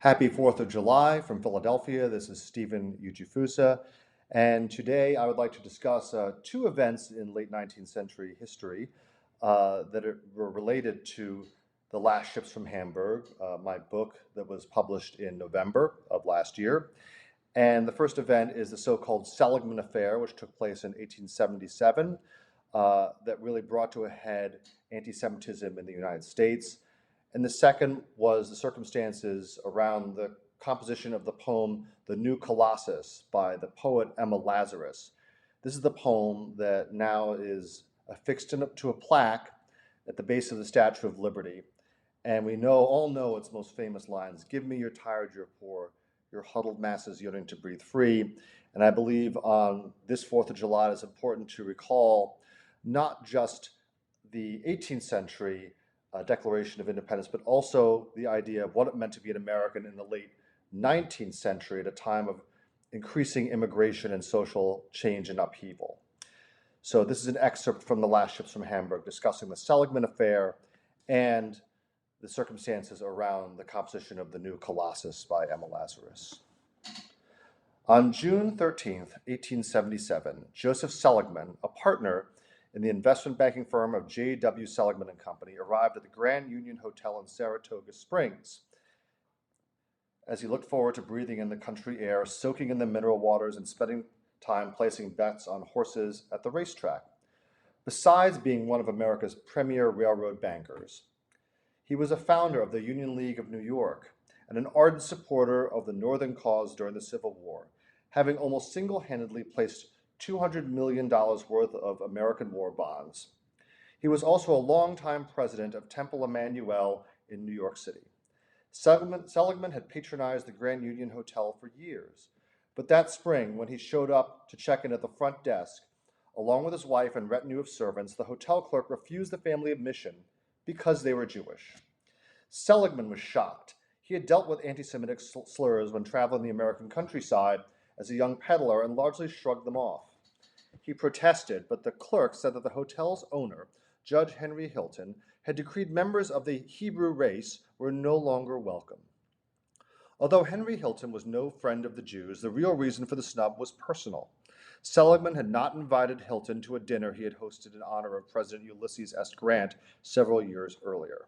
Happy 4th of July from Philadelphia. This is Stephen Ujifusa, and today I would like to discuss two events in late 19th century history were related to the last ships from Hamburg, my book that was published in November of last year. And the first event is the so-called Seligman Affair, which took place in 1877, that really brought to a head anti-Semitism in the United States. And the second was the circumstances around the composition of the poem The New Colossus by the poet Emma Lazarus. This is the poem that now is affixed to a plaque at the base of the Statue of Liberty. And we all know its most famous lines: "Give me your tired, your poor, your huddled masses yearning to breathe free." And I believe on this 4th of July, it's important to recall not just the 18th century Declaration of Independence, but also the idea of what it meant to be an American in the late 19th century at a time of increasing immigration and social change and upheaval. So this is an excerpt from The Last Ships from Hamburg discussing the Seligman Affair and the circumstances around the composition of The New Colossus by Emma Lazarus. On June 13th, 1877, Joseph Seligman, a partner in the investment banking firm of J.W. Seligman and Company, arrived at the Grand Union Hotel in Saratoga Springs. As he looked forward to breathing in the country air, soaking in the mineral waters, and spending time placing bets on horses at the racetrack. Besides being one of America's premier railroad bankers, he was a founder of the Union League of New York and an ardent supporter of the Northern cause during the Civil War, having almost single-handedly placed $200 million worth of American war bonds. He was also a longtime president of Temple Emmanuel in New York City. Seligman had patronized the Grand Union Hotel for years, but that spring, when he showed up to check in at the front desk, along with his wife and retinue of servants, the hotel clerk refused the family admission because they were Jewish. Seligman was shocked. He had dealt with anti-Semitic slurs when traveling the American countryside as a young peddler and largely shrugged them off. He protested, but the clerk said that the hotel's owner, Judge Henry Hilton, had decreed members of the Hebrew race were no longer welcome. Although Henry Hilton was no friend of the Jews, the real reason for the snub was personal. Seligman had not invited Hilton to a dinner he had hosted in honor of President Ulysses S. Grant several years earlier.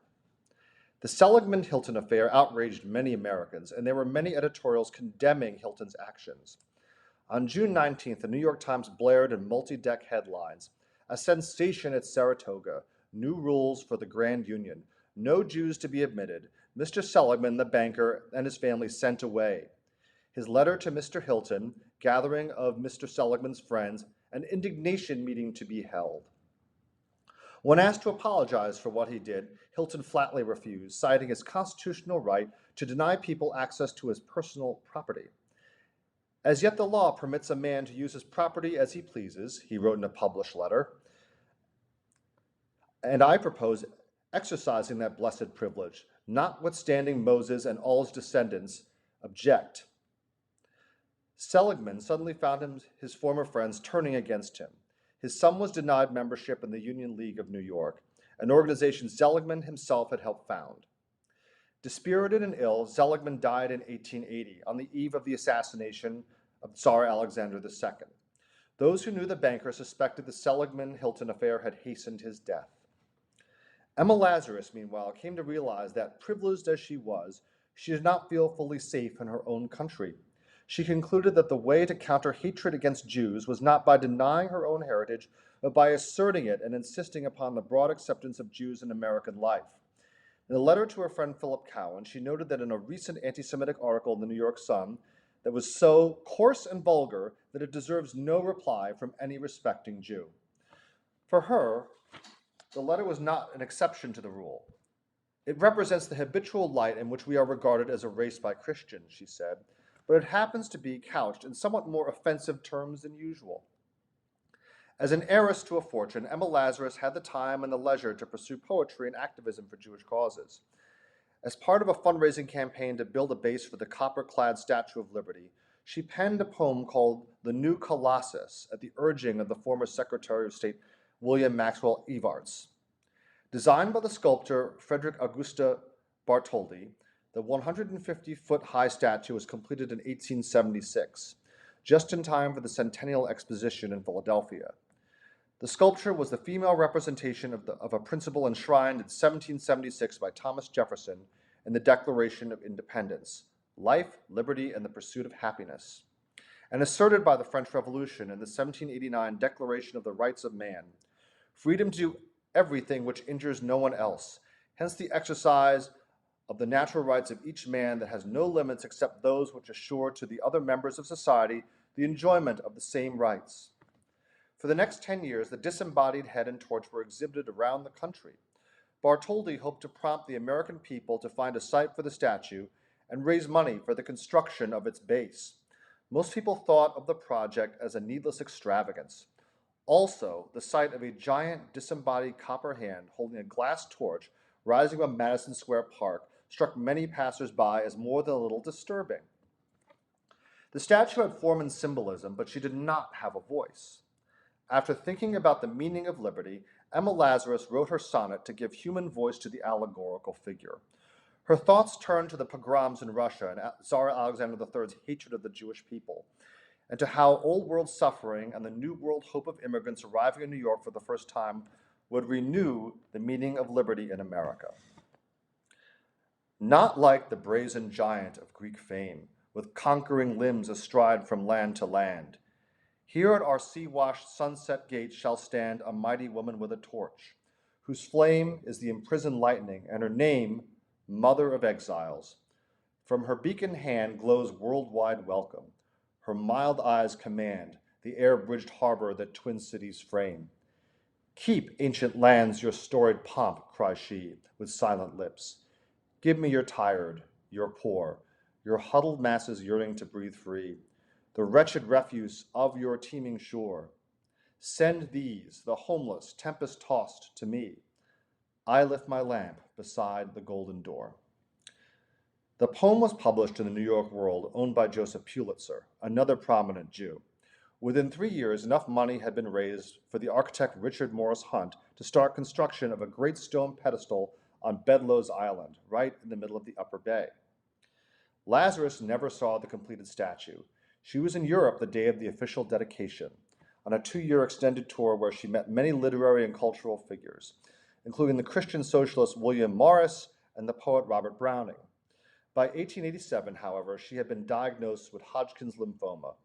The Seligman-Hilton affair outraged many Americans, and there were many editorials condemning Hilton's actions. On June 19th, the New York Times blared in multi-deck headlines, "A sensation at Saratoga, new rules for the Grand Union, no Jews to be admitted, Mr. Seligman, the banker, and his family sent away. His letter to Mr. Hilton, gathering of Mr. Seligman's friends, an indignation meeting to be held." When asked to apologize for what he did, Hilton flatly refused, citing his constitutional right to deny people access to his personal property. "As yet the law permits a man to use his property as he pleases," he wrote in a published letter, "and I propose exercising that blessed privilege, notwithstanding Moses and all his descendants object." Seligman suddenly found his former friends turning against him. His son was denied membership in the Union League of New York, an organization Seligman himself had helped found. Dispirited and ill, Seligman died in 1880, on the eve of the assassination of Tsar Alexander II. Those who knew the banker suspected the Seligman-Hilton affair had hastened his death. Emma Lazarus, meanwhile, came to realize that, privileged as she was, she did not feel fully safe in her own country. She concluded that the way to counter hatred against Jews was not by denying her own heritage, but by asserting it and insisting upon the broad acceptance of Jews in American life. In a letter to her friend Philip Cowan, she noted that in a recent anti-Semitic article in the New York Sun that was so coarse and vulgar that it deserves no reply from any respecting Jew. For her, the letter was not an exception to the rule. "It represents the habitual light in which we are regarded as a race by Christians," she said, "but it happens to be couched in somewhat more offensive terms than usual." As an heiress to a fortune, Emma Lazarus had the time and the leisure to pursue poetry and activism for Jewish causes. As part of a fundraising campaign to build a base for the copper-clad Statue of Liberty, she penned a poem called The New Colossus at the urging of the former Secretary of State William Maxwell Evarts. Designed by the sculptor Frederick Augusta Bartholdi, The 150-foot high statue was completed in 1876, just in time for the Centennial Exposition in Philadelphia. The sculpture was the female representation of a principle enshrined in 1776 by Thomas Jefferson in the Declaration of Independence: life, liberty, and the pursuit of happiness, and asserted by the French Revolution in the 1789 Declaration of the Rights of Man: freedom to do everything which injures no one else, hence the exercise of the natural rights of each man that has no limits except those which assure to the other members of society the enjoyment of the same rights. For the next 10 years, the disembodied head and torch were exhibited around the country. Bartholdi hoped to prompt the American people to find a site for the statue and raise money for the construction of its base. Most people thought of the project as a needless extravagance. Also, the sight of a giant disembodied copper hand holding a glass torch rising above Madison Square Park struck many passers-by as more than a little disturbing. The statue had form and symbolism, but she did not have a voice. After thinking about the meaning of liberty, Emma Lazarus wrote her sonnet to give human voice to the allegorical figure. Her thoughts turned to the pogroms in Russia and Tsar Alexander III's hatred of the Jewish people, and to how old world suffering and the new world hope of immigrants arriving in New York for the first time would renew the meaning of liberty in America. Not like the brazen giant of Greek fame, with conquering limbs astride from land to land. Here at our sea-washed sunset gate shall stand a mighty woman with a torch, whose flame is the imprisoned lightning, and her name, Mother of Exiles. From her beacon hand glows worldwide welcome. Her mild eyes command the air-bridged harbor that twin cities frame. Keep, ancient lands, your storied pomp, cries she, with silent lips. Give me your tired, your poor, your huddled masses yearning to breathe free, the wretched refuse of your teeming shore. Send these, the homeless, tempest-tost, to me. I lift my lamp beside the golden door. The poem was published in the New York World, owned by Joseph Pulitzer, another prominent Jew. Within 3 years, enough money had been raised for the architect Richard Morris Hunt to start construction of a great stone pedestal on Bedloe's Island, right in the middle of the Upper Bay. Lazarus never saw the completed statue. She was in Europe the day of the official dedication, on a 2-year extended tour where she met many literary and cultural figures, including the Christian socialist William Morris and the poet Robert Browning. By 1887, however, she had been diagnosed with Hodgkin's lymphoma,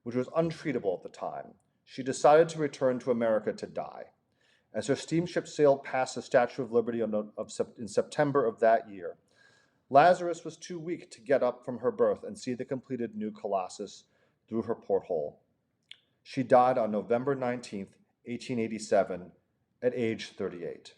which was untreatable at the time. She decided to return to America to die. As her steamship sailed past the Statue of Liberty in September of that year, Lazarus was too weak to get up from her berth and see the completed new Colossus through her porthole. She died on November 19, 1887, at age 38.